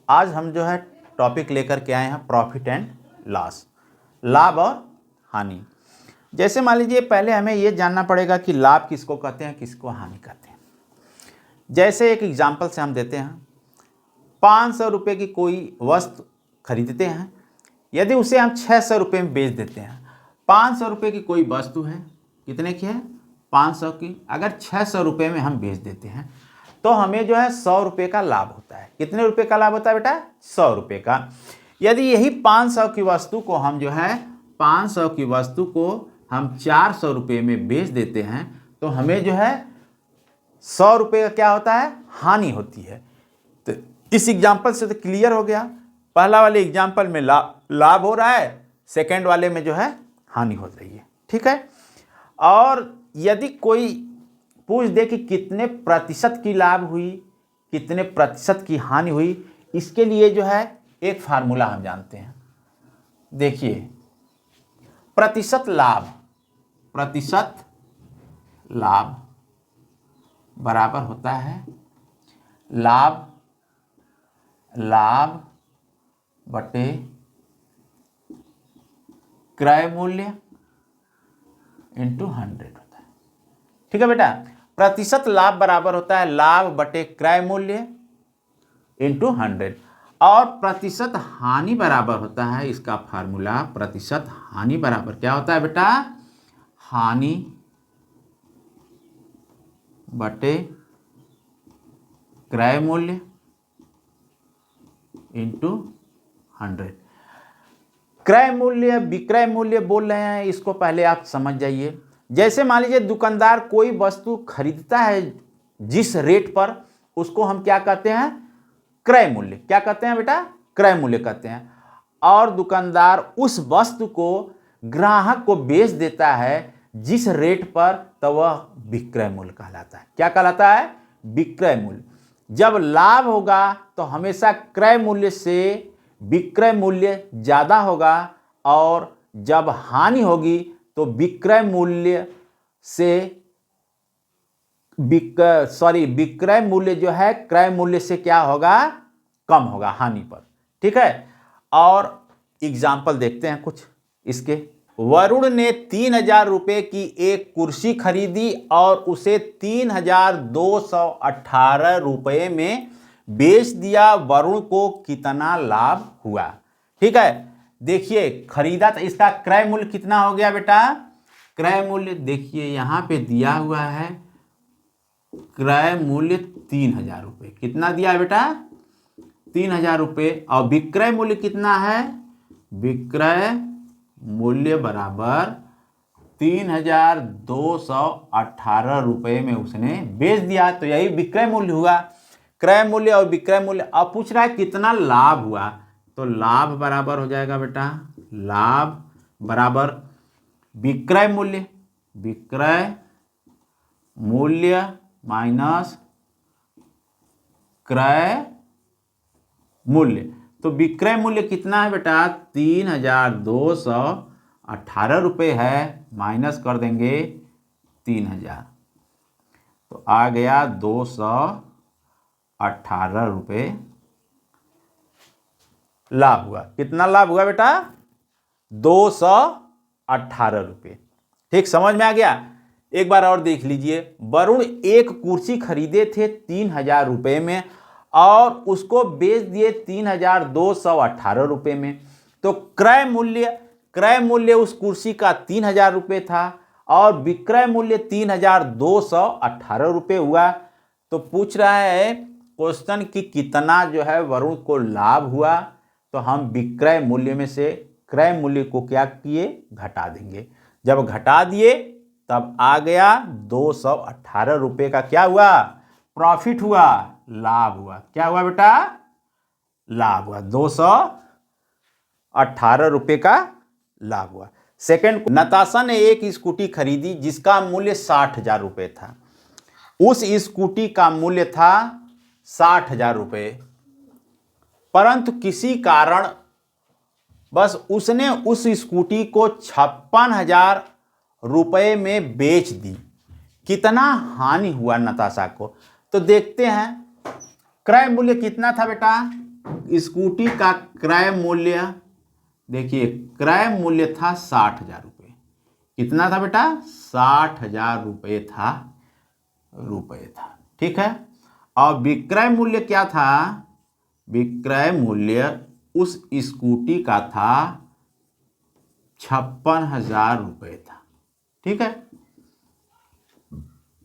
आज हम जो है टॉपिक लेकर के आए हैं प्रॉफिट एंड लॉस, लाभ और हानि। जैसे मान लीजिए पहले हमें ये जानना पड़ेगा कि लाभ किसको कहते हैं, किसको हानि कहते हैं। जैसे एक एग्जांपल से हम देते हैं, 500 रुपये की कोई वस्तु खरीदते हैं, यदि उसे हम 600 रुपये में बेच देते हैं। 500 रुपये की कोई वस्तु है, कितने की है, 500 की, अगर 600 रुपये में हम बेच देते हैं तो हमें जो है 100 रुपये का लाभ होता है। कितने रुपये का लाभ होता है बेटा, 100 रुपये का। यदि यही 500 की वस्तु को हम जो है 500 की वस्तु को हम 400 रुपये में बेच देते हैं तो हमें जो है 100 रुपये का क्या होता है, हानि होती है। तो इस एग्जाम्पल से तो क्लियर हो गया, पहला वाले एग्जाम्पल में लाभ हो रहा है, सेकेंड वाले में जो है हानि हो रही है। ठीक है। और यदि कोई पूछ दे कि कितने प्रतिशत की लाभ हुई, कितने प्रतिशत की हानि हुई, इसके लिए जो है एक फार्मूला हम जानते हैं। देखिए, प्रतिशत लाभ बराबर होता है लाभ बटे क्रय मूल्य इंटू 100 होता है। ठीक है बेटा, प्रतिशत लाभ बराबर होता है लाभ बटे क्रय मूल्य इंटू 100, और प्रतिशत हानि बराबर होता है, इसका फार्मूला प्रतिशत हानि बराबर क्या होता है बेटा, हानि बटे क्रय मूल्य इंटू 100। क्रय मूल्य विक्रय मूल्य बोल रहे हैं, इसको पहले आप समझ जाइए। जैसे मान लीजिए दुकानदार कोई वस्तु खरीदता है जिस रेट पर, उसको हम क्या कहते हैं, क्रय मूल्य। क्या कहते हैं बेटा, क्रय मूल्य कहते हैं। और दुकानदार उस वस्तु को ग्राहक को बेच देता है जिस रेट पर, तो वह विक्रय मूल्य कहलाता है। क्या कहलाता है, विक्रय मूल्य। जब लाभ होगा तो हमेशा क्रय मूल्य से विक्रय मूल्य ज़्यादा होगा, और जब हानि होगी तो विक्रय मूल्य से विक्रय मूल्य जो है क्रय मूल्य से क्या होगा, कम होगा हानि पर। ठीक है। और एग्जाम्पल देखते हैं कुछ इसके। वरुण ने 3000 रुपये की एक कुर्सी खरीदी और उसे 3218 रुपये में बेच दिया। वरुण को कितना लाभ हुआ। ठीक है। देखिए, खरीदा तो इसका क्रय मूल्य कितना हो गया बेटा, क्रय मूल्य देखिए यहां पे दिया हुआ है, क्रय मूल्य 3000 रुपये। कितना दिया है बेटा, 3000 रुपये। और विक्रय मूल्य कितना है, विक्रय मूल्य बराबर 3218 रुपये में उसने बेच दिया, तो यही विक्रय मूल्य हुआ। क्रय मूल्य और विक्रय मूल्य। अब पूछ रहा है कितना लाभ हुआ, तो लाभ बराबर हो जाएगा बेटा, लाभ बराबर विक्रय मूल्य माइनस क्रय मूल्य। तो विक्रय मूल्य कितना है बेटा, 3218 रुपये है, माइनस कर देंगे 3000, तो आ गया 218 रुपये लाभ हुआ। कितना लाभ हुआ बेटा, 218 रुपये। ठीक, समझ में आ गया। एक बार और देख लीजिए, वरुण एक कुर्सी खरीदे थे 3000 रुपये में और उसको बेच दिए 3218 रुपये में। तो क्रय मूल्य उस कुर्सी का 3000 रुपये था और विक्रय मूल्य 3218 रुपये हुआ। तो पूछ रहा है क्वेश्चन कि कितना जो है वरुण को लाभ हुआ, तो हम विक्रय मूल्य में से क्रय मूल्य को क्या किए, घटा देंगे। जब घटा दिए तब आ गया 218 रुपये का क्या हुआ, प्रॉफिट हुआ, लाभ हुआ। क्या हुआ बेटा, लाभ हुआ, 218 रुपये का लाभ हुआ। सेकंड, नताशा ने एक स्कूटी खरीदी जिसका मूल्य 60,000 रुपये था। उस स्कूटी का मूल्य था 60,000 रुपये, परंतु किसी कारण बस उसने उस स्कूटी को 56,000 रुपये में बेच दी। कितना हानि हुआ नताशा को, तो देखते हैं। क्रय मूल्य कितना था बेटा, स्कूटी का क्रय मूल्य, देखिए क्रय मूल्य था 60,000 रुपये। कितना था बेटा? 60,000 रुपये था। ठीक है। और विक्रय मूल्य क्या था? विक्रय मूल्य उस स्कूटी का था 56,000 रुपये था। ठीक है।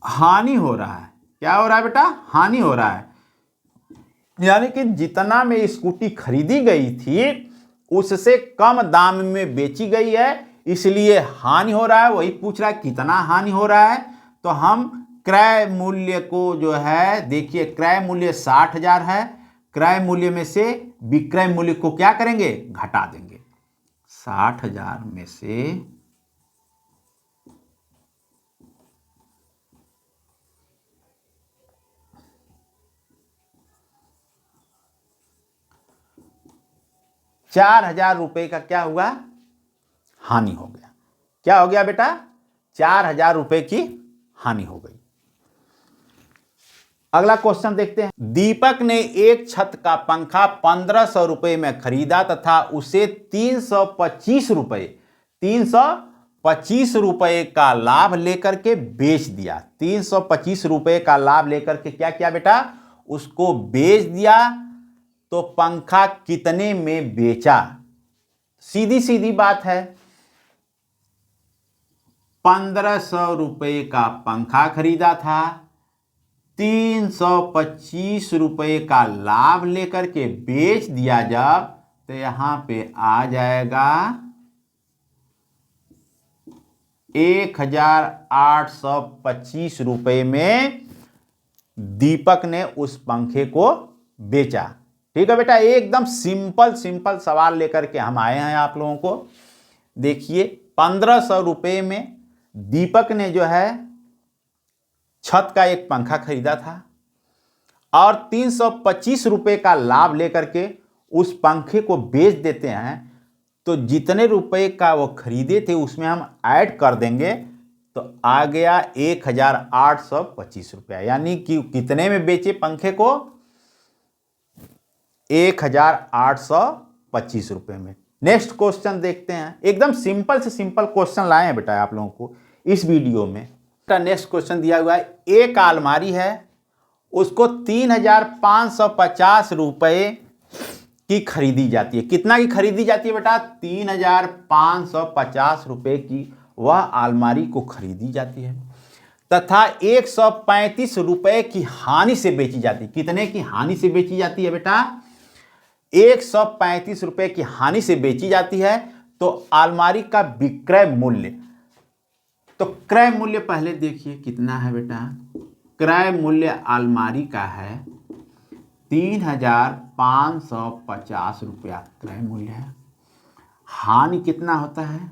हानि हो रहा है। क्या हो रहा है बेटा? हानि हो रहा है। यानी कि जितना में स्कूटी खरीदी गई थी उससे कम दाम में बेची गई है, इसलिए हानि हो रहा है। वही पूछ रहा है कितना हानि हो रहा है। तो हम क्रय मूल्य को जो है, देखिए क्रय मूल्य 60,000 है, क्रय मूल्य में से विक्रय मूल्य को क्या करेंगे? घटा देंगे। 60,000 में से 4,000 रुपये का क्या हुआ? हानि हो गया। क्या हो गया बेटा? 4,000 रुपये की हानि हो गई। अगला क्वेश्चन देखते हैं। दीपक ने एक छत का पंखा 1,500 रुपये में खरीदा तथा उसे 325 रुपये का लाभ लेकर के बेच दिया। 325 रुपये का लाभ लेकर के क्या किया बेटा? उसको बेच दिया। तो पंखा कितने में बेचा? सीधी सीधी बात है। 1,500 रुपये का पंखा खरीदा था, 325 रुपये का लाभ लेकर के बेच दिया जब, तो यहां पे आ जाएगा 1,825 रुपये में दीपक ने उस पंखे को बेचा। ठीक है बेटा, एकदम सिंपल सवाल लेकर के हम आए हैं आप लोगों को। देखिए 1,500 रुपये में दीपक ने जो है छत का एक पंखा खरीदा था और 325 रुपये का लाभ लेकर के उस पंखे को बेच देते हैं। तो जितने रुपए का वो खरीदे थे उसमें हम ऐड कर देंगे तो आ गया 1,825 रुपया। यानी कि कितने में बेचे पंखे को? 1,825 रुपये में। नेक्स्ट क्वेश्चन देखते हैं। एकदम सिंपल से सिंपल क्वेश्चन लाए हैं बेटा आप लोगों को इस वीडियो में। नेक्स्ट क्वेश्चन दिया हुआ है, एक अलमारी है, उसको 3,550 रुपये की खरीदी जाती है। कितना की खरीदी जाती है बेटा? 3,550 रुपये की वह अलमारी को खरीदी जाती है तथा 135 रुपये की हानि से बेची जाती है। कितने की हानि से बेची जाती है बेटा? 135 रुपये की हानि से बेची जाती है। तो अलमारी का विक्रय मूल्य, तो क्रय मूल्य पहले देखिए कितना है बेटा? क्रय मूल्य अलमारी का है 3,550 रुपया क्रय मूल्य है। हानि कितना होता है?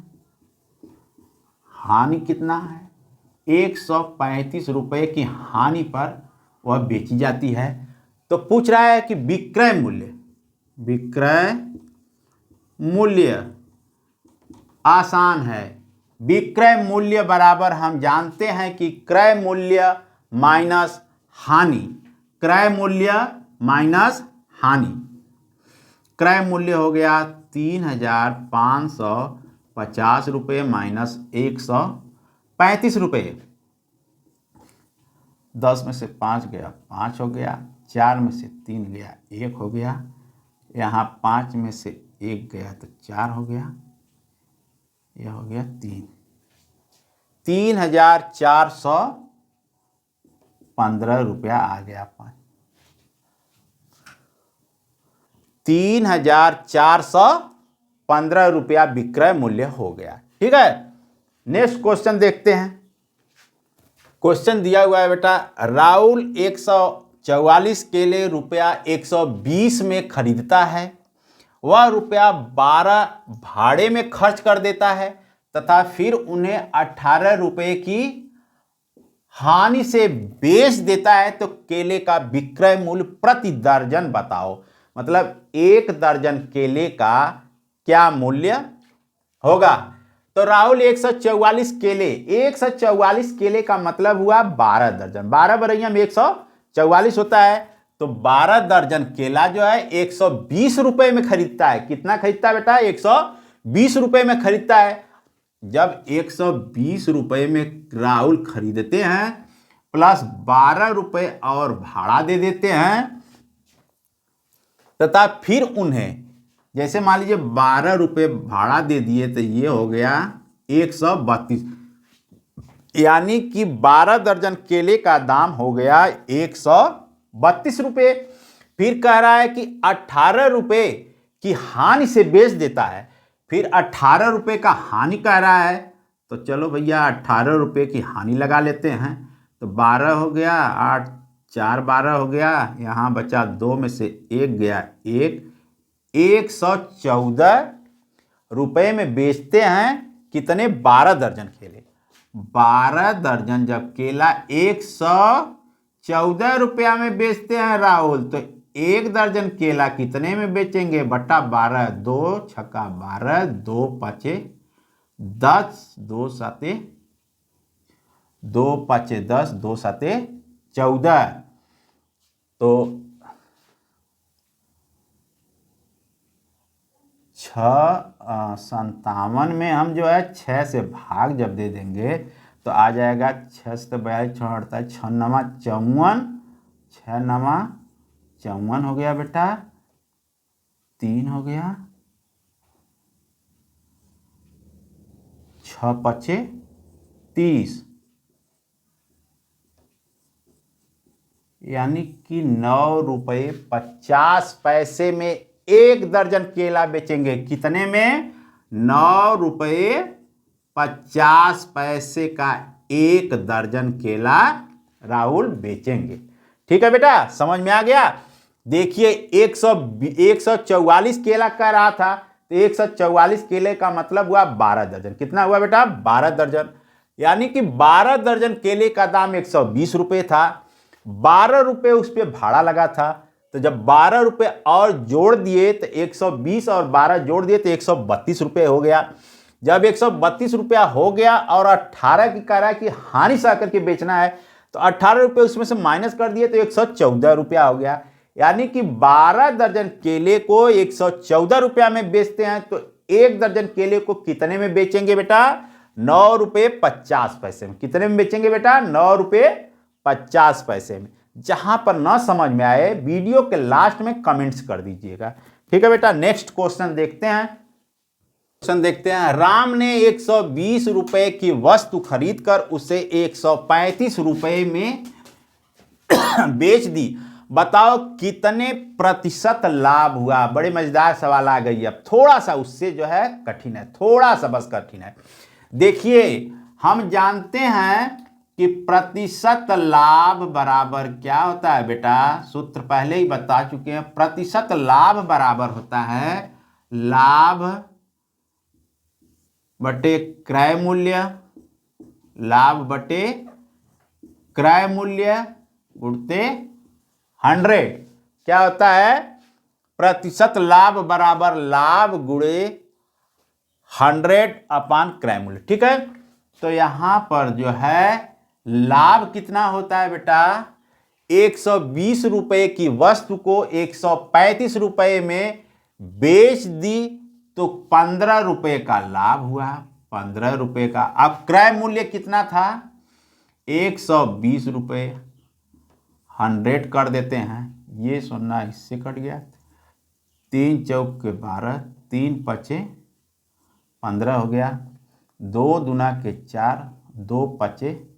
हानि कितना है? 135 रुपये की हानि पर वह बेची जाती है। तो पूछ रहा है कि विक्रय मूल्य आसान है। विक्रय मूल्य बराबर हम जानते हैं कि क्रय मूल्य माइनस हानि। क्रय मूल्य माइनस हानि। क्रय मूल्य हो गया 3,550 रुपये माइनस 135 रुपये। 10 में से 5 गया 5 हो गया, 4 में से 3 गया 1 हो गया, यहाँ 5 में से 1 गया तो 4 हो गया, यह हो गया 3। 3,415 रुपया आ गया। 3,415 रुपया विक्रय मूल्य हो गया। ठीक है, नेक्स्ट क्वेश्चन देखते हैं। क्वेश्चन दिया हुआ है बेटा, राहुल 144 केले रुपया 120 में खरीदता है, वह रुपया 12 भाड़े में खर्च कर देता है तथा फिर उन्हें 18 रुपये की हानि से बेच देता है। तो केले का विक्रय मूल्य प्रति दर्जन बताओ। मतलब एक दर्जन केले का क्या मूल्य होगा? तो राहुल 144 केले, 144 केले का मतलब हुआ 12 दर्जन। 12 बरैया में 144 होता है, तो 12 दर्जन केला जो है 120 रुपए में खरीदता है। कितना खरीदता है बेटा? 120 रुपए में खरीदता है। जब 120 रुपए में राहुल खरीदते हैं प्लस 12 रुपए और भाड़ा दे देते हैं तथा फिर उन्हें, जैसे मान लीजिए 12 रुपए भाड़ा दे दिए तो ये हो गया 132, यानी कि 12 दर्जन केले का दाम हो गया 132 रुपये। फिर कह रहा है कि 18 रुपये की हानि से बेच देता है। फिर 18 रुपये का हानि कह रहा है, तो चलो भैया 18 रुपये की हानि लगा लेते हैं। तो 12 हो गया, 8 4 12 हो गया, यहाँ बचा 2 में से 1 गया 114 रुपये में बेचते हैं। कितने? 12 दर्जन केले। 12 दर्जन जब केला 114 रुपया में बेचते हैं राहुल, तो 1 दर्जन केला कितने में बेचेंगे? बटा 12, 2 छक्का 12, 2 पाँचे 10, 2 साते 2 पाँचे 10, 2 साते 14। तो 57 में हम जो है 6 से भाग जब दे देंगे तो आ जाएगा 6 से 42, 6 48, 6 नमा 54, 6 नमा 54 हो गया बेटा, 3 हो गया, 6 पचे 30, यानी कि 9 रुपये 50 पैसे में 1 दर्जन केला बेचेंगे। कितने में? 9 रुपये 50 पैसे का 1 दर्जन केला राहुल बेचेंगे। ठीक है बेटा, समझ में आ गया? देखिए 144 केला कह रहा था, तो 144 केले का मतलब हुआ 12 दर्जन। कितना हुआ बेटा? 12 दर्जन। यानी कि 12 दर्जन केले का दाम 120 रुपये था, 12 रुपये उस पर भाड़ा लगा था। तो जब 12 रुपये और जोड़ दिए तो 120 और 12 जोड़ दिए तो 132 रुपये हो गया। जब 132 रुपया हो गया और 18 की कह रहा है कि हानि सह करके बेचना है, तो 18 रुपये उसमें से माइनस कर दिए तो 114 रुपया हो गया। यानी कि 12 दर्जन केले को 114 रुपया में बेचते हैं, तो 1 दर्जन केले को कितने में बेचेंगे बेटा? 9 रुपये 50 पैसे में। कितने में बेचेंगे बेटा? 9 रुपये 50 पैसे में। जहां पर ना समझ में आए वीडियो के लास्ट में कमेंट्स कर दीजिएगा। ठीक है बेटा, नेक्स्ट क्वेश्चन देखते हैं। क्वेश्चन देखते हैं। राम ने 120 रुपए की वस्तु खरीदकर उसे 135 रुपए में बेच दी। बताओ कितने प्रतिशत लाभ हुआ? बड़े मजेदार सवाल आ गई। अब थोड़ा सा उससे जो है कठिन है, थोड़ा सा बस कठिन है। देखिए हम जानते हैं कि प्रतिशत लाभ बराबर क्या होता है बेटा? सूत्र पहले ही बता चुके हैं। प्रतिशत लाभ बराबर होता है लाभ बटे क्रय मूल्य, लाभ बटे क्रय मूल्य गुणते 100। क्या होता है? प्रतिशत लाभ बराबर लाभ गुणे 100 अपान क्रय मूल्य। ठीक है, तो यहां पर जो है लाभ कितना होता है बेटा? 120 रुपए की वस्तु को 135 रुपए में बेच दी तो 15 रुपए का लाभ हुआ, 15 रुपए का। अब क्रय मूल्य कितना था? 120 रुपए, 100 कर देते हैं, ये सुनना इससे कट गया, 3 चौक के 12, 3 पचे 15 हो गया, 2 दूना के 4, 2 पचे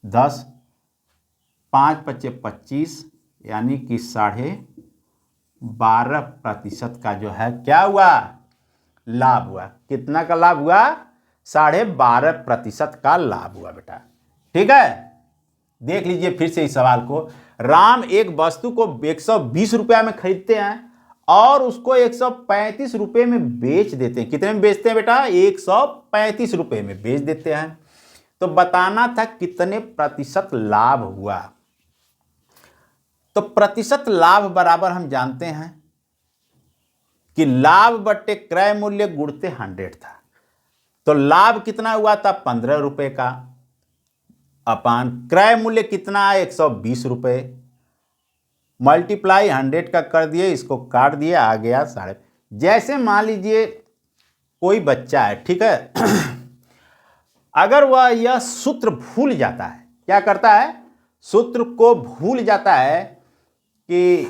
10, 5 पचे 25, यानी कि 12.5% का जो है क्या हुआ? लाभ हुआ। कितना का लाभ हुआ? 12.5% का लाभ हुआ बेटा। ठीक है, देख लीजिए फिर से इस सवाल को। राम एक वस्तु को 120 रुपया में खरीदते हैं और उसको 135 रुपये में बेच देते हैं। कितने में बेचते हैं बेटा? 135 रुपये में बेच देते हैं। तो बताना था कितने प्रतिशत लाभ हुआ। तो प्रतिशत लाभ बराबर हम जानते हैं कि लाभ बटे क्रय मूल्य गुणते 100 था। तो लाभ कितना हुआ था? 15 रुपये का, अपान क्रय मूल्य कितना है? 120 रुपये। मल्टीप्लाई 100 का कर दिए, इसको काट दिए, आ गया 5.5। जैसे मान लीजिए कोई बच्चा है, ठीक है, अगर वह यह सूत्र भूल जाता है, क्या करता है, सूत्र को भूल जाता है कि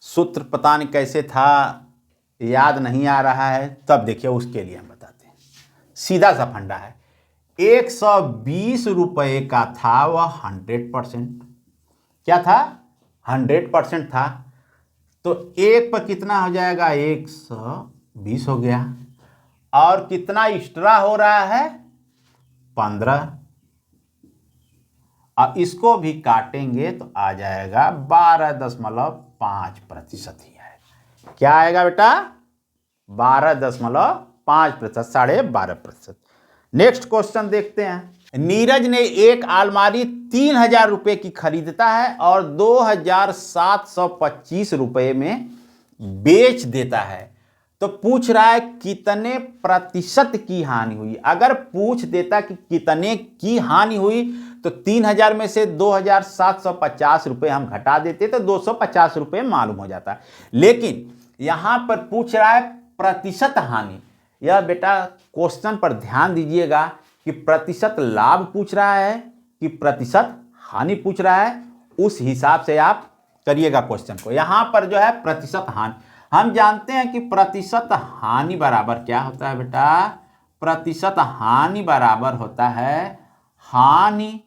सूत्र पता नहीं कैसे था, याद नहीं आ रहा है, तब देखिए उसके लिए हम बताते हैं। सीधा सा फंडा है, 120 रुपये का था वह 100%, क्या था, 100% था, तो एक पर कितना हो जाएगा, 120 हो गया, और कितना एक्स्ट्रा हो रहा है, 15, अब इसको भी काटेंगे तो आ जाएगा 12.5% ही है। क्या आएगा बेटा, 12.5%, 12.5%। नेक्स्ट क्वेश्चन देखते हैं। नीरज ने एक अलमारी 3000 रुपये की खरीदता है और 2725 रुपये में बेच देता है, तो पूछ रहा है कितने प्रतिशत की हानि हुई। अगर पूछ देता कि कितने की हानि हुई तो 3000 में से 2750 रुपये हम घटा देते तो 250 रुपये मालूम हो जाता। लेकिन यहां पर पूछ रहा है प्रतिशत हानि। यह बेटा क्वेश्चन पर ध्यान दीजिएगा कि प्रतिशत लाभ पूछ रहा है कि प्रतिशत हानि पूछ रहा है, उस हिसाब से आप करिएगा क्वेश्चन को। यहां पर जो है प्रतिशत हानि, हम जानते हैं कि प्रतिशत हानि बराबर क्या होता है बेटा, प्रतिशत हानि बराबर होता है हानि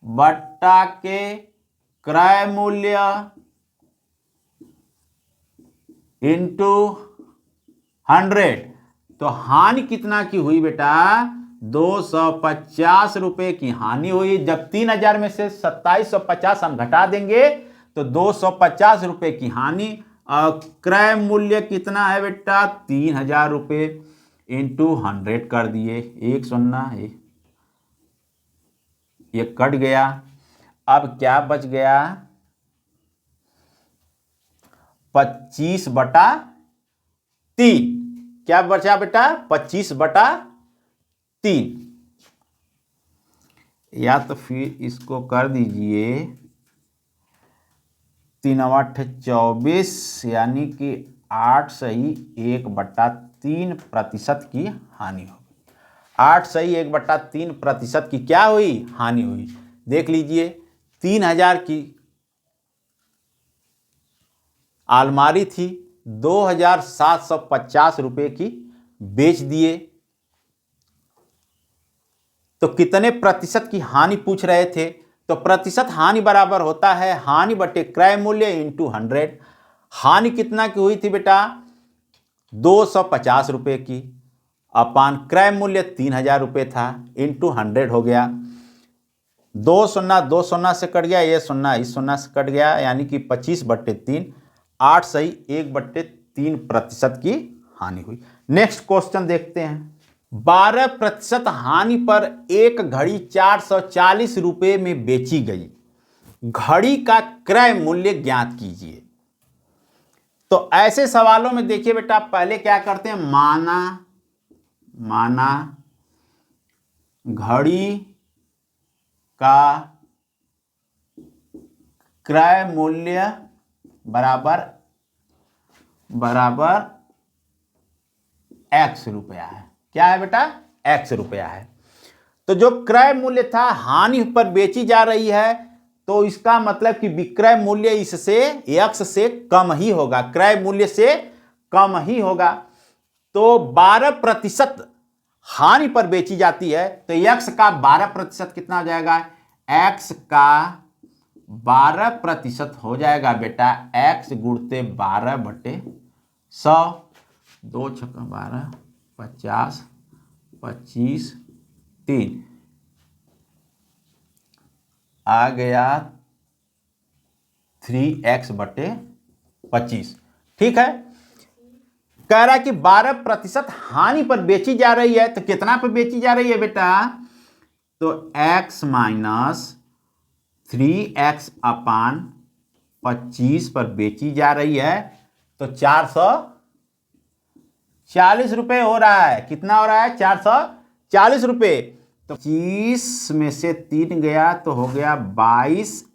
बट्टा के क्रय मूल्य इंटू 100। तो हानि कितना की हुई बेटा, 250 रुपये की हानि हुई। जब 3000 में से 2750 हम घटा देंगे तो 250 रुपये की हानि, और क्रय मूल्य कितना है बेटा, 3000 रुपये इंटू 100 कर दिए, 1 0 ये कट गया। अब क्या बच गया, 25/3। क्या बचा बेटा, 25/3। या तो फिर इसको कर दीजिए 3 8 24, यानी कि 8 सही 1/3% की हानि होगी। 8 सही 1/3% की क्या हुई, हानि हुई। देख लीजिए 3000 की अलमारी थी, 2750 रुपये की बेच दिए, तो कितने प्रतिशत की हानि पूछ रहे थे। तो प्रतिशत हानि बराबर होता है हानि बटे क्रय मूल्य इंटू 100। हानि कितना की हुई थी बेटा, 250 रुपये की, अपान क्रय मूल्य 3000 रुपये था, इंटू 100 हो गया। 2 0 से कट गया, ये 0 इस 0 से कट गया, यानी कि 25/3, 8 सही 1/3% की हानि हुई। नेक्स्ट क्वेश्चन देखते हैं। 12% हानि पर एक घड़ी 440 रुपये में बेची गई, घड़ी का क्रय मूल्य ज्ञात कीजिए। तो ऐसे सवालों में देखिए बेटा, पहले क्या करते हैं, माना घड़ी का क्रय मूल्य बराबर x रुपया है। क्या है बेटा, x रुपया है। तो जो क्रय मूल्य था हानि पर बेची जा रही है, तो इसका मतलब कि विक्रय मूल्य इससे x से कम ही होगा, क्रय मूल्य से कम ही होगा। तो 12% हानि पर बेची जाती है, तो x का 12% कितना हो जाएगा, x का 12% हो जाएगा बेटा x गुणते 12/100, 2 छक्का 12, 50, 25, 3 आ गया 3x/25। ठीक है, कह रहा है कि 12% हानि पर बेची जा रही है, तो कितना पर बेची जा रही है बेटा, तो x माइनस 3x/25 पर बेची जा रही है, तो 440 रुपये हो रहा है। कितना हो रहा है, 440 रुपये। तो 25 में से 3 गया तो हो गया 22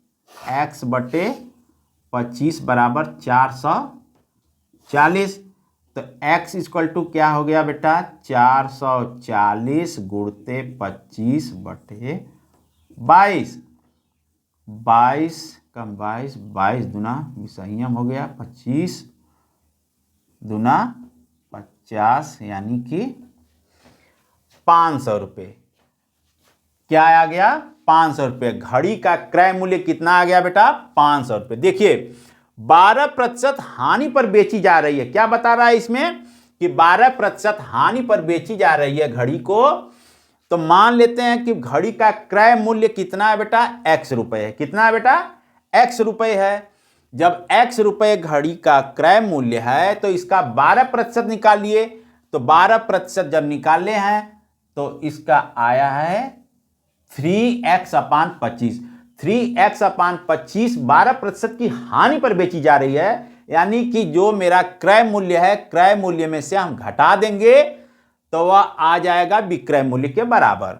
x बटे 25 बराबर 440। तो x इक्वल टू क्या हो गया बेटा, 440 गुणते 25 बटे 22। 22 कम 22, 22 दूना विसंयम हो गया, 25 दूना 50 यानी कि 500 रुपये। क्या आ गया, 500 रुपये। घड़ी का क्रय मूल्य कितना आ गया बेटा, 500 रुपये। देखिए 12% हानि पर बेची जा रही है। क्या बता रहा है इसमें कि 12% हानि पर बेची जा रही है घड़ी को। तो मान लेते हैं कि घड़ी का क्रय मूल्य कितना है बेटा, x रुपये है। कितना है बेटा, x रुपये है। जब x रुपये घड़ी का क्रय मूल्य है तो इसका 12% निकालिए। तो 12% जब निकाले हैं तो इसका आया है 3x/25। 3x/25 12% की हानि पर बेची जा रही है, यानी कि जो मेरा क्रय मूल्य है, क्रय मूल्य में से हम घटा देंगे तो वह आ जाएगा विक्रय मूल्य के बराबर।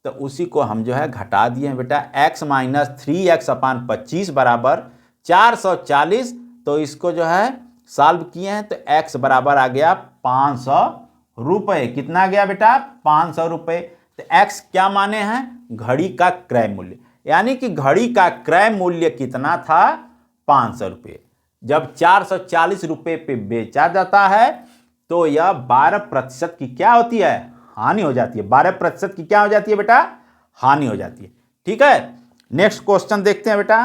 तो उसी को हम जो है घटा दिए हैं बेटा। x माइनस 3x/25 बराबर 440। तो इसको जो है सॉल्व किए हैं तो x बराबर आ गया 500 रुपये। कितना आ गया बेटा, 500 रुपये। तो x क्या माने हैं, घड़ी का क्रय मूल्य, यानी कि घड़ी का क्रय मूल्य कितना था, 500 रुपये। जब 440 रुपये पे बेचा जाता है तो यह 12% की क्या होती है, हानि हो जाती है। 12% की क्या हो जाती है बेटा, हानि हो जाती है। ठीक है, नेक्स्ट क्वेश्चन देखते हैं बेटा।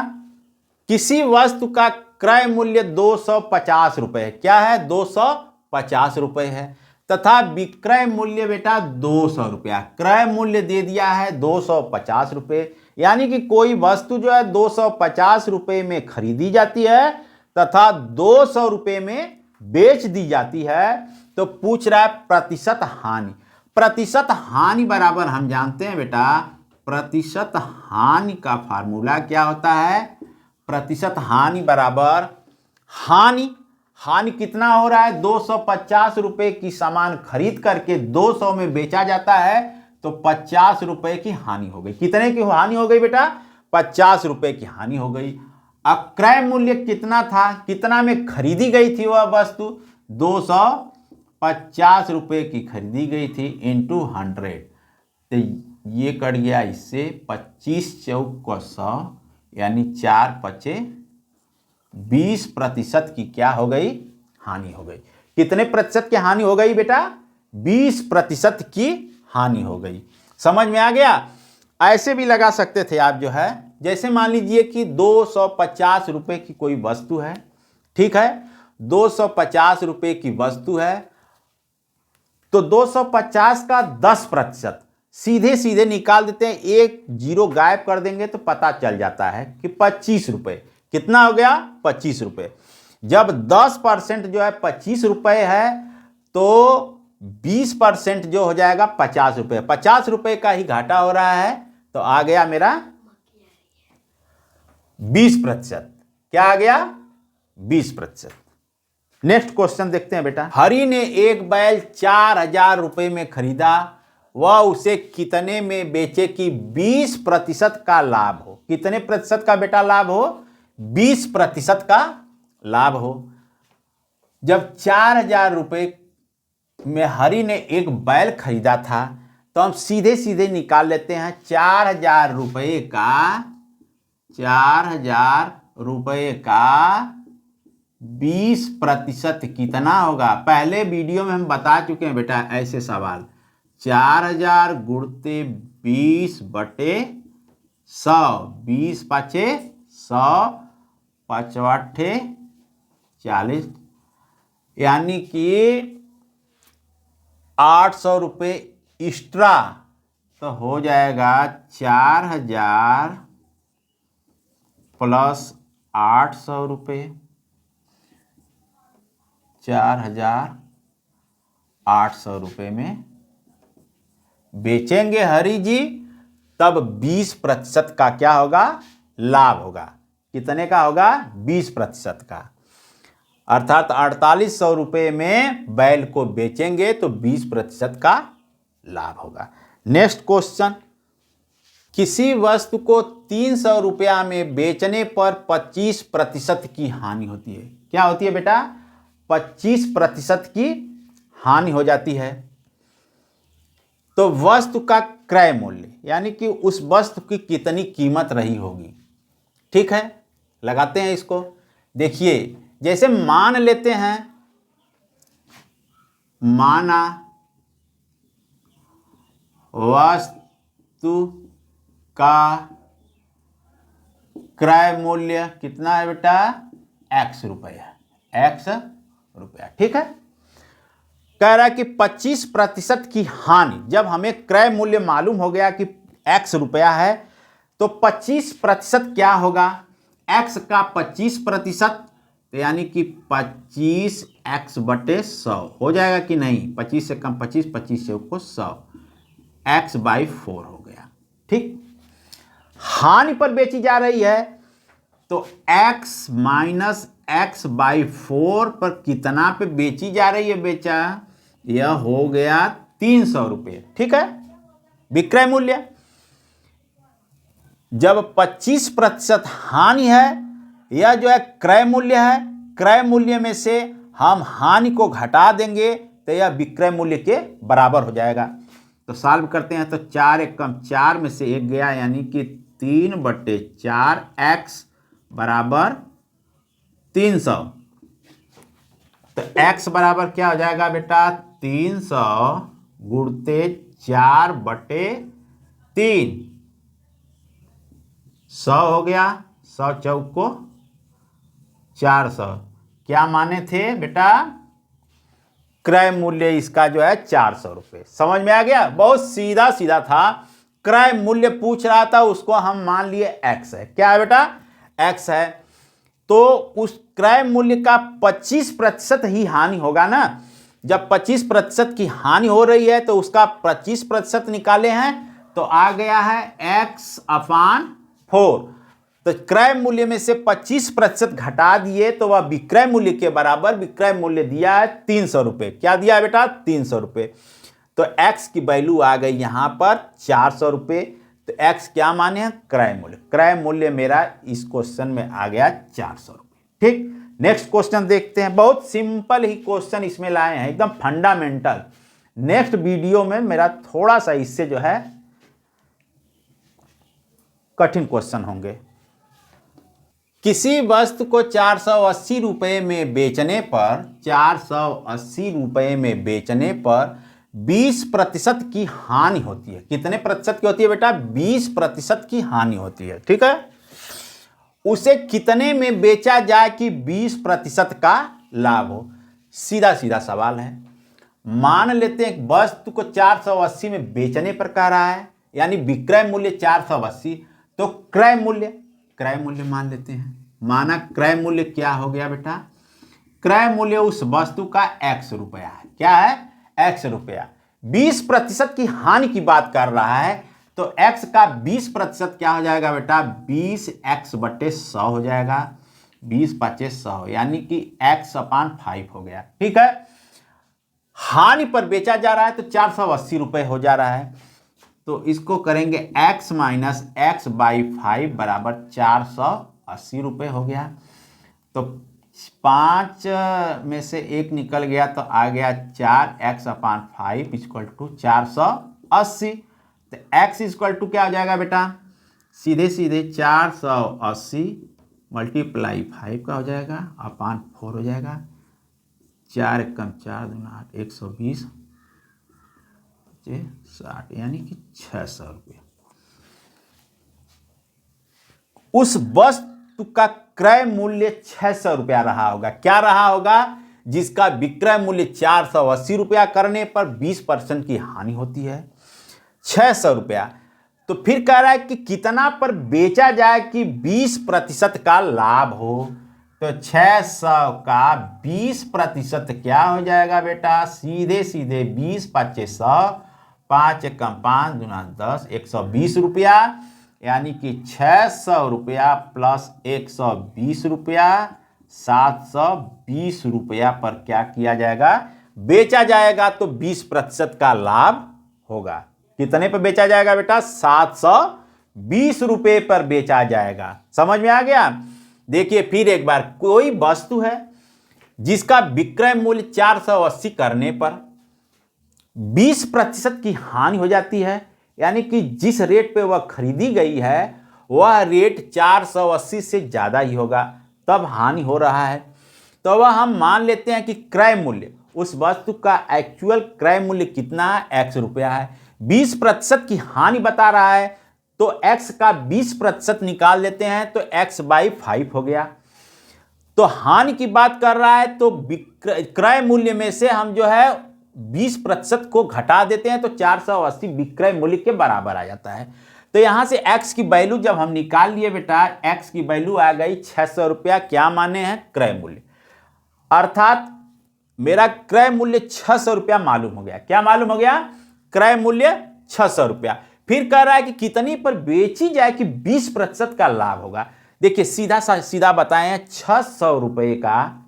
किसी वस्तु का क्रय मूल्य 250 रुपये है। क्या है, 250 रुपये है तथा विक्रय मूल्य बेटा 200 रुपया। क्रय मूल्य दे दिया है 250 रुपये, यानी कि कोई वस्तु जो है 250 रुपये में खरीदी जाती है तथा 200 रुपये में बेच दी जाती है। तो पूछ रहा है प्रतिशत हानि। प्रतिशत हानि बराबर हम जानते हैं बेटा, प्रतिशत हानि का फार्मूला क्या होता है, प्रतिशत हानि बराबर हानि। हानि कितना हो रहा है, 250 रुपये की सामान खरीद करके 200 में बेचा जाता है तो 50 रुपये की हानि हो गई। कितने की हानि हो गई बेटा, 50 रुपये की हानि हो गई। अब क्रय मूल्य कितना था, कितना में खरीदी गई थी वह वस्तु, 250 रुपये की खरीदी गई थी इंटू 100। तो ये कट गया इससे, 25 चौक को 100 यानी 4 पचे 20% की क्या हो गई, हानि हो गई। कितने प्रतिशत की हानि हो गई बेटा, 20% की हानि हो गई। समझ में आ गया। ऐसे भी लगा सकते थे आप जो है, जैसे मान लीजिए कि 250 रुपये की कोई वस्तु है। ठीक है, 250 रुपये की वस्तु है तो 250 का 10% सीधे सीधे निकाल देते हैं, एक जीरो गायब कर देंगे तो पता चल जाता है कि 25 रुपये। कितना हो गया, 25 रुपये। जब 10% जो है 25 रुपये है तो 20% जो हो जाएगा 50 रुपये। 50 रुपये का ही घाटा हो रहा है तो आ गया मेरा 20%। क्या आ गया, 20%। नेक्स्ट क्वेश्चन देखते हैं बेटा। हरि ने एक बैल 4000 रुपये में खरीदा, वह उसे कितने में बेचे कि 20% का लाभ हो। कितने प्रतिशत का बेटा लाभ हो, 20% का लाभ हो। जब 4000 रुपये में हरि ने एक बैल खरीदा था तो हम सीधे सीधे निकाल लेते हैं 4000 रुपये का, 4000 रुपये का 20% कितना होगा। पहले वीडियो में हम बता चुके हैं बेटा ऐसे सवाल। 4000 गुणते 20 बटे 100, 20 पचे 100, 5 40, यानी कि 800 रुपये एक्स्ट्रा। तो हो जाएगा 4000 प्लस 800 रुपये, 4800 रुपये में बेचेंगे हरि जी, तब 20% का क्या होगा, लाभ होगा। कितने का होगा, 20% का। अर्थात 4800 रुपये में बैल को बेचेंगे तो 20% का लाभ होगा। नेक्स्ट क्वेश्चन, किसी वस्तु को 300 रुपया में बेचने पर 25% की हानि होती है। क्या होती है बेटा? 25% की हानि हो जाती है। तो वस्तु का क्रय मूल्य यानी कि उस वस्तु की कितनी कीमत रही होगी। ठीक है, लगाते हैं इसको। देखिए, जैसे मान लेते हैं, माना वस्तु का क्रय मूल्य कितना है बेटा? x रुपया, x रुपया। ठीक है, कह रहा है कि 25% की हानि। जब हमें क्रय मूल्य मालूम हो गया कि x रुपया है तो 25% क्या होगा? x का 25% यानी कि 25x बटे 100 हो जाएगा कि नहीं? 25 से कम 25, 25 से ऊपर 100, x/4 हो गया। ठीक, हानि पर बेची जा रही है तो x माइनस x/4 पर कितना पे बेची जा रही है बेचा? यह हो गया 300 रुपये। ठीक है, विक्रय मूल्य। जब 25% हानि है, यह जो है क्रय मूल्य है, क्रय मूल्य में से हम हानि को घटा देंगे तो यह विक्रय मूल्य के बराबर हो जाएगा। तो सॉल्व करते हैं तो 4 एक कम 4 में से 1 गया यानी कि 3/4 x बराबर 300। तो x बराबर क्या हो जाएगा बेटा? 300 गुणते 4/3, 100 हो गया। 100 चौको 400। क्या माने थे बेटा? क्रय मूल्य इसका जो है 400 रुपये। समझ में आ गया? बहुत सीधा सीधा था। क्रय मूल्य पूछ रहा था, उसको हम मान लिए x है। क्या है बेटा? x है। तो उस क्रय मूल्य का 25% ही हानि होगा ना। जब 25% की हानि हो रही है तो उसका 25% निकाले हैं तो आ गया है x/4। तो क्रय मूल्य में से 25% घटा दिए तो वह विक्रय मूल्य के बराबर विक्रय मूल्य दिया है 300 रुपये। क्या दिया है बेटा? 300 रुपये। तो x की वैल्यू आ गई यहां पर 400 रुपये। तो x क्या माने हैं? क्रय मूल्य। क्रय मूल्य मेरा इस क्वेश्चन में आ गया 400 रुपये। ठीक, नेक्स्ट क्वेश्चन देखते हैं। बहुत सिंपल ही क्वेश्चन इसमें लाए हैं, एकदम फंडामेंटल। नेक्स्ट वीडियो में मेरा थोड़ा सा इससे जो है कठिन क्वेश्चन होंगे। किसी वस्तु को 480 रुपये में बेचने पर 480 रुपये में बेचने पर 20% की हानि होती है। कितने प्रतिशत की होती है बेटा? 20% की हानि होती है। ठीक है, उसे कितने में बेचा जाए कि 20% का लाभ हो? सीधा सीधा सवाल है। मान लेते हैं वस्तु को 480 में बेचने पर कह रहा है, यानी विक्रय मूल्य 480, तो क्रय मूल्य मान लेते हैं। माना क्रय मूल्य क्या हो गया बेटा? क्रय मूल्य उस वस्तु का x रुपया है। क्या है? x रुपया। 20% की हानि की बात कर रहा है तो x का 20% क्या हो जाएगा बेटा? 20x/100 हो जाएगा। 20×5 = 100 यानी कि x/5 हो गया। ठीक है, हानि पर बेचा जा रहा है तो 480 रुपये हो जा रहा है। तो इसको करेंगे x माइनस x/5 बराबर 480 रुपये हो गया। तो 5 में से 1 निकल गया तो आ गया 4x/5 = 480। तो x = क्या हो जाएगा बेटा? सीधे सीधे 480 × 5 का हो जाएगा, अपान 4 हो जाएगा। 4 एक कम 4 दूना 8, 120 60 यानी कि 600 रुपये। उस वस्तु का क्रय मूल्य 600 रुपया रहा होगा। क्या रहा होगा? जिसका विक्रय मूल्य 480 रुपया करने पर 20% की हानि होती है, 600 रुपया। तो फिर कह रहा है कि कितना पर बेचा जाए कि 20% का लाभ हो। तो 600 का 20% क्या हो जाएगा बेटा? सीधे सीधे 20×5 = 5 एक कम 5 दूना 10, 120 रुपया। यानी कि 600 रुपया प्लस 120 रुपया, 720 रुपया पर क्या किया जाएगा? बेचा जाएगा। तो 20% का लाभ होगा। कितने पर बेचा जाएगा बेटा? ₹20 पर बेचा जाएगा। समझ में आ गया? देखिए फिर एक बार, कोई वस्तु है जिसका विक्रय मूल्य 480 करने पर 20% की हानि हो जाती है, यानी कि जिस रेट पे वह खरीदी गई है वह रेट 480 से ज़्यादा ही होगा, तब हानि हो रहा है। तो वह हम मान लेते हैं कि क्रय मूल्य, उस वस्तु का एक्चुअल क्रय मूल्य कितना है, X रुपया है। 20% की हानि बता रहा है तो X का 20% निकाल लेते हैं तो X/5 हो गया। तो हानि की बात कर रहा है तो क्रय मूल्य में से हम जो है 20% को घटा देते हैं तो 480 विक्रय मूल्य के बराबर आ जाता है। तो यहां से X की वैल्यू जब हम निकाल लिए बेटा, X की वैल्यू आ गई 600 रुपया। क्या माने हैं? क्रय मूल्य। अर्थात मेरा क्रय मूल्य 600 रुपया मालूम हो गया। क्या मालूम हो गया? क्रय मूल्य 600 रुपया। फिर कह रहा है कि कितनी पर बेची जाए कि 20% का लाभ होगा। देखिए सीधा बताएं, 600 रुपये का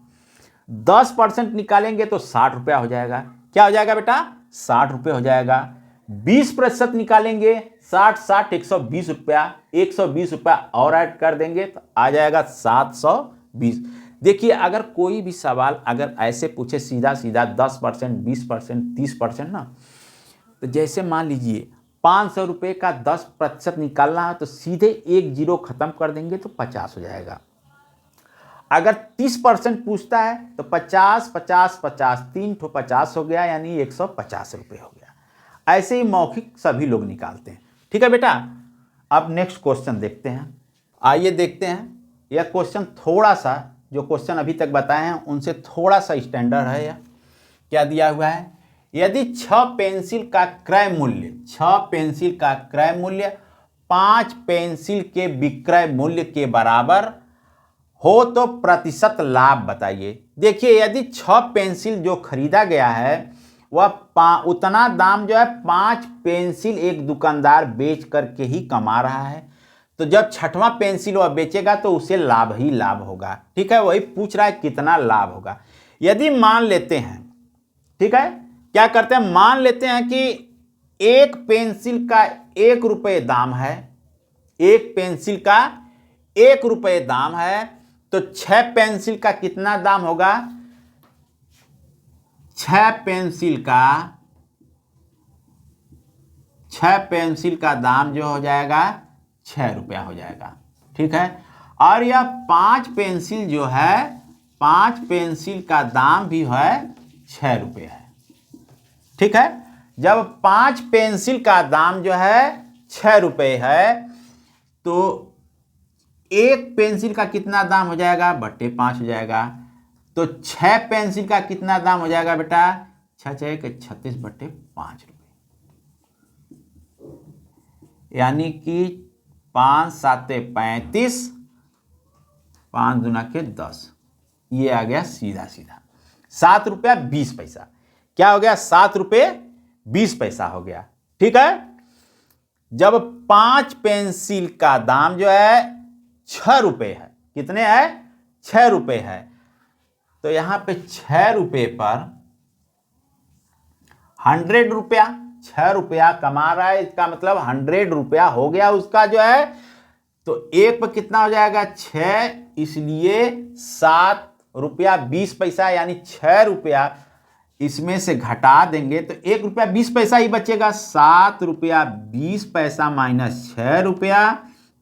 10% निकालेंगे तो 60 रुपया हो जाएगा। क्या हो जाएगा बेटा? 60 रुपये हो जाएगा। 20% निकालेंगे, 60 120 रुपया, 120 रुपया और ऐड कर देंगे तो आ जाएगा 720। देखिए अगर कोई भी सवाल अगर ऐसे पूछे सीधा 10%, 20%, 30% ना, तो जैसे मान लीजिए 500 रुपये का 10% निकालना है तो सीधे एक जीरो खत्म कर देंगे तो 50 हो जाएगा। अगर 30% पूछता है तो 50, 50, 50, 3 ठो 50 हो गया, यानी 150 रुपये हो गया। ऐसे ही मौखिक सभी लोग निकालते हैं। ठीक है बेटा, अब नेक्स्ट क्वेश्चन देखते हैं। आइए देखते हैं। यह क्वेश्चन थोड़ा सा, जो क्वेश्चन अभी तक बताए हैं उनसे थोड़ा सा स्टैंडर्ड है। यह क्या दिया हुआ है? यदि 6 पेंसिल का क्रय मूल्य, 6 पेंसिल का क्रय मूल्य 5 पेंसिल के विक्रय मूल्य के बराबर हो तो प्रतिशत लाभ बताइए। देखिए यदि 6 पेंसिल जो खरीदा गया है वह उतना दाम जो है 5 पेंसिल एक दुकानदार बेच करके ही कमा रहा है, तो जब 6वां पेंसिल वह बेचेगा तो उसे लाभ ही लाभ होगा। ठीक है, वही पूछ रहा है कितना लाभ होगा। यदि मान लेते हैं, ठीक है, क्या करते हैं, मान लेते हैं कि एक पेंसिल का 1 रुपये दाम है, एक पेंसिल का 1 रुपये दाम है, तो 6 पेंसिल का कितना दाम होगा? 6 पेंसिल का दाम जो हो जाएगा 6 रुपया हो जाएगा। ठीक है, और यह 5 पेंसिल जो है, 5 पेंसिल का दाम भी है 6 रुपये है। ठीक है, जब 5 पेंसिल का दाम जो है 6 रुपये है तो एक पेंसिल का कितना दाम हो जाएगा? बट्टे 5 हो जाएगा। तो 6 पेंसिल का कितना दाम हो जाएगा बेटा? 6 6 36 बट्टे 5 रुपये, यानी कि 5 7 35, 5 दूना के 10, ये आ गया सीधा 7 रुपया 20 पैसा। क्या हो गया? 7 रुपये 20 पैसा हो गया। ठीक है, जब 5 पेंसिल का दाम जो है 6 रुपये है, कितने है? 6 रुपये है, तो यहां पे 6 रुपये पर 100 रुपया, 6 रुपया कमा रहा है, इसका मतलब 100 रुपया हो गया उसका जो है। तो एक पर कितना हो जाएगा? 6, इसलिए 7 रुपया 20 पैसा, यानी 6 रुपया इसमें से घटा देंगे तो 1 रुपया 20 पैसा ही बचेगा। 7 रुपया 20 पैसा माइनस 6 रुपया,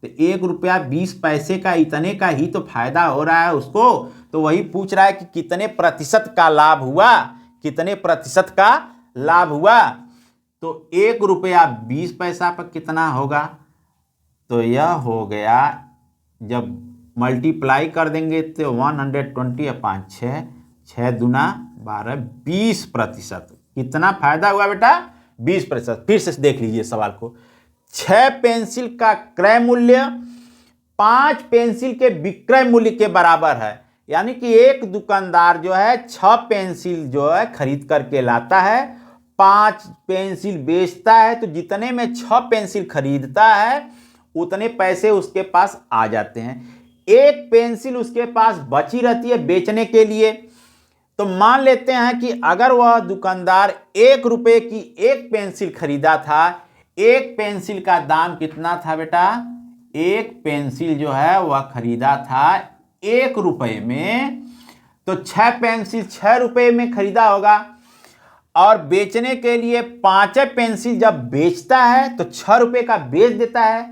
तो 1 रुपया 20 पैसे का इतने का ही तो फायदा हो रहा है उसको। तो वही पूछ रहा है कि कितने प्रतिशत का लाभ हुआ, कितने प्रतिशत का लाभ हुआ। तो 1 रुपया 20 पैसा पर कितना होगा? तो यह हो गया, जब मल्टीप्लाई कर देंगे तो 120 अपान 6, 6 दूना 12, 20%। कितना फायदा हुआ बेटा? 20%। फिर से देख लीजिए सवाल को। 6 पेंसिल का क्रय मूल्य 5 पेंसिल के विक्रय मूल्य के बराबर है, यानी कि एक दुकानदार जो है 6 पेंसिल जो है खरीद करके लाता है, 5 पेंसिल बेचता है, तो जितने में 6 पेंसिल खरीदता है उतने पैसे उसके पास आ जाते हैं। एक पेंसिल उसके पास बची रहती है बेचने के लिए। तो मान लेते हैं कि अगर वह दुकानदार 1 रुपये की एक पेंसिल खरीदा था, एक पेंसिल का दाम कितना था बेटा, एक पेंसिल जो है वह खरीदा था 1 रुपए में, तो 6 पेंसिल 6 रुपए में खरीदा होगा, और बेचने के लिए 5 पेंसिल जब बेचता है तो 6 रुपए का बेच देता है,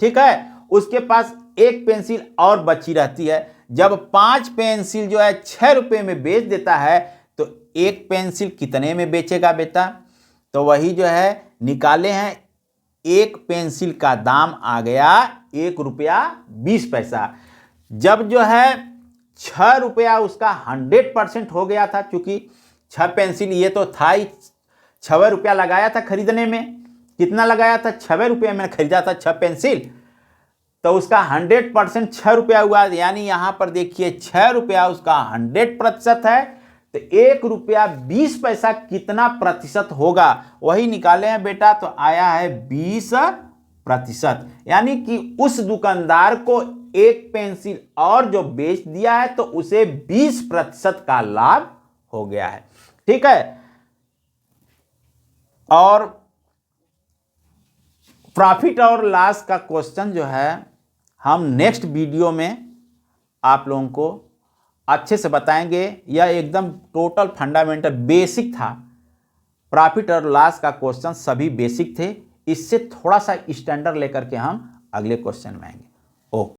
ठीक है। उसके पास एक पेंसिल और बची रहती है। जब 5 पेंसिल जो है 6 रुपए में बेच देता है तो एक पेंसिल कितने में बेचेगा बेटा, तो वही जो है निकाले हैं, एक पेंसिल का दाम आ गया 1 रुपया 20 पैसा। जब जो है 6 रुपया उसका 100% हो गया था, चूंकि 6 पेंसिल ये तो था ही, 6 रुपया लगाया था खरीदने में, कितना लगाया था, 6 रुपये में खरीदा था 6 पेंसिल, तो उसका 100% 6 रुपया हुआ। यानी यहां पर देखिए 6 रुपया उसका 100% है, तो 1 रुपया 20 पैसा कितना प्रतिशत होगा वही निकाले हैं बेटा, तो आया है 20%। यानी कि उस दुकानदार को एक पेंसिल और जो बेच दिया है तो उसे 20% का लाभ हो गया है, ठीक है। और प्रॉफिट और लॉस का क्वेश्चन जो है हम नेक्स्ट वीडियो में आप लोगों को अच्छे से बताएंगे। यह एकदम टोटल फंडामेंटल बेसिक था, प्रॉफिट और लॉस का क्वेश्चन सभी बेसिक थे, इससे थोड़ा सा स्टैंडर्ड लेकर के हम अगले क्वेश्चन में आएंगे। ओके।